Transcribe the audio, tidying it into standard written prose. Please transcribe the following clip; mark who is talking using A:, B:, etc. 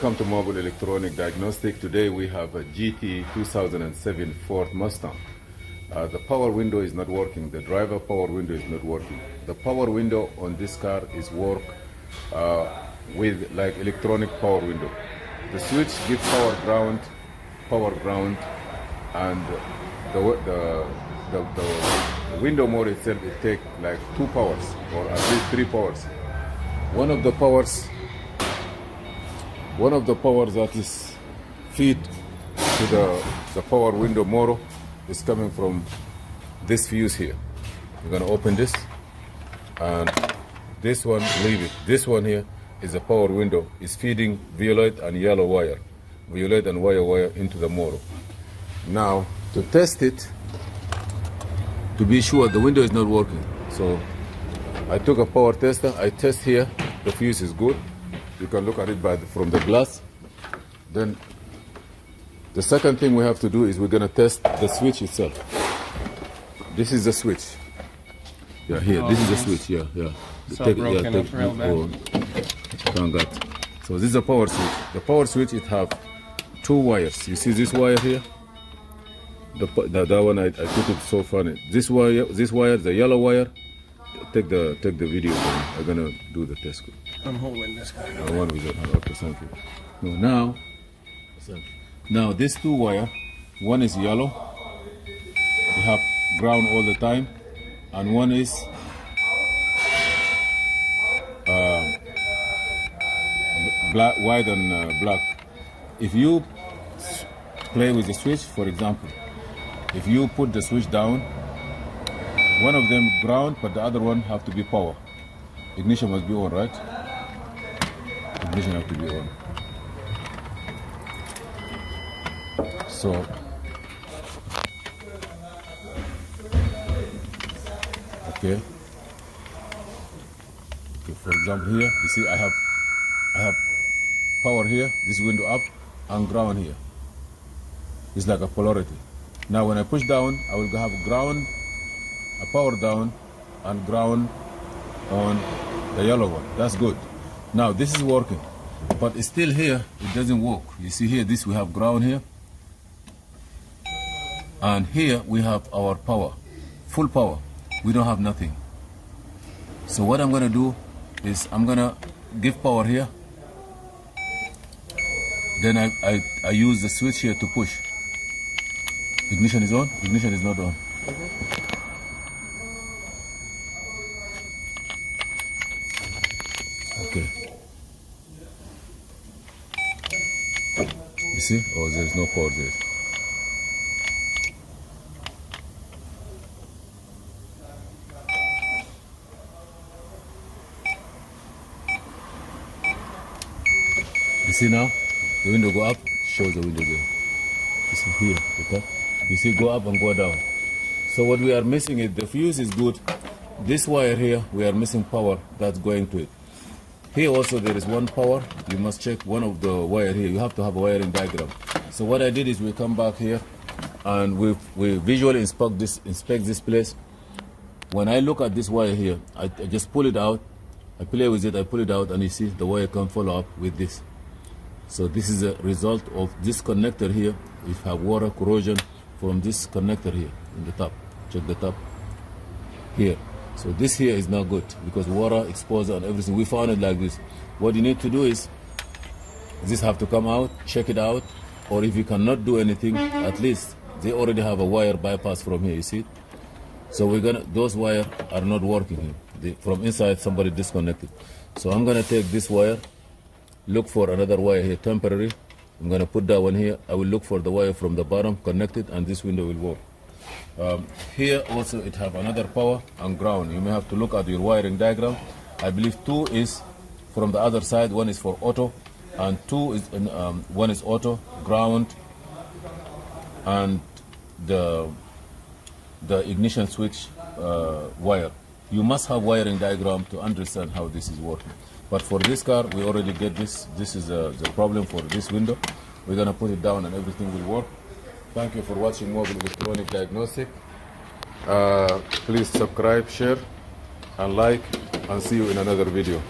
A: Welcome to Mobile Electronic Diagnostic. Today we have a GT 2007 Ford Mustang. The power window is not working. The driver power window is not working. The power window on this car is work with like electronic power window. The switch gives power ground, and the window mode itself, it takes like 2 powers or at least 3 powers. One of the powers that is feed to the power window motor is coming from this fuse here. You're gonna open this, and this one, leave it. This one here is a power window. It's feeding violet and yellow wire into the motor. Now, to test it, to be sure the window is not working, so I took a power tester. I test here. The fuse is good. You can look at it from the glass. Then the second thing we have to do is we're gonna test the switch itself. This is the switch. Yeah, here. This is the switch. Yeah.
B: So broken up real bad.
A: So this is a power switch. The power switch, it have 2 wires. You see this wire here? That one I put it so funny. This wire, the yellow wire. Take the video. I'm gonna do the test.
B: I'm holding this guy.
A: Okay, thank you. Now these 2 wire, one is yellow. They have ground all the time, and one is black, white and black. If you play with the switch, for example, if you put the switch down, one of them ground, but the other one have to be power. Ignition must be on, right? Ignition have to be on. So, okay. For example, here you see I have power here. This window up and ground here. It's like a polarity. Now, when I push down, I will have ground. A power down and ground on the yellow one. That's good. Now this is working, but it's still here, it doesn't work. You see here, this we have ground here, and here we have our power, full power. We don't have nothing. So what I'm gonna do is I'm gonna give power here, then I use the switch here to push. Ignition is on? Ignition is not on. Okay. You see? Oh, there's no power there. You see now? The window go up, shows the window there. You see here, the top. You see go up and go down. So what we are missing is the fuse is good. This wire here, we are missing power that's going to it. Here also there is one power. You must check one of the wire here. You have to have a wiring diagram. So what I did is we come back here and we visually inspect this place. When I look at this wire here, I just pull it out. I play with it, I pull it out, and you see the wire can follow up with this. So this is a result of this connector here. We have water corrosion from this connector here in the top. Check the top here. So this here is not good because water exposure and everything. We found it like this. What you need to do is this have to come out, check it out, or if you cannot do anything, at least they already have a wire bypass from here. You see? So those wires are not working here. From inside somebody disconnected. So I'm gonna take this wire, look for another wire here temporary. I'm gonna put that one here. I will look for the wire from the bottom connected, and this window will work. Here also it have another power and ground. You may have to look at your wiring diagram. I believe 2 is from the other side, 1 is for auto, and 2 is 1 is auto, ground, and the ignition switch wire. You must have wiring diagram to understand how this is working. But for this car, we already get this. This is the problem for this window. We're gonna put it down and everything will work. Thank you for watching Mobile Electronic Diagnostic. Please subscribe, share, and like, and see you in another video.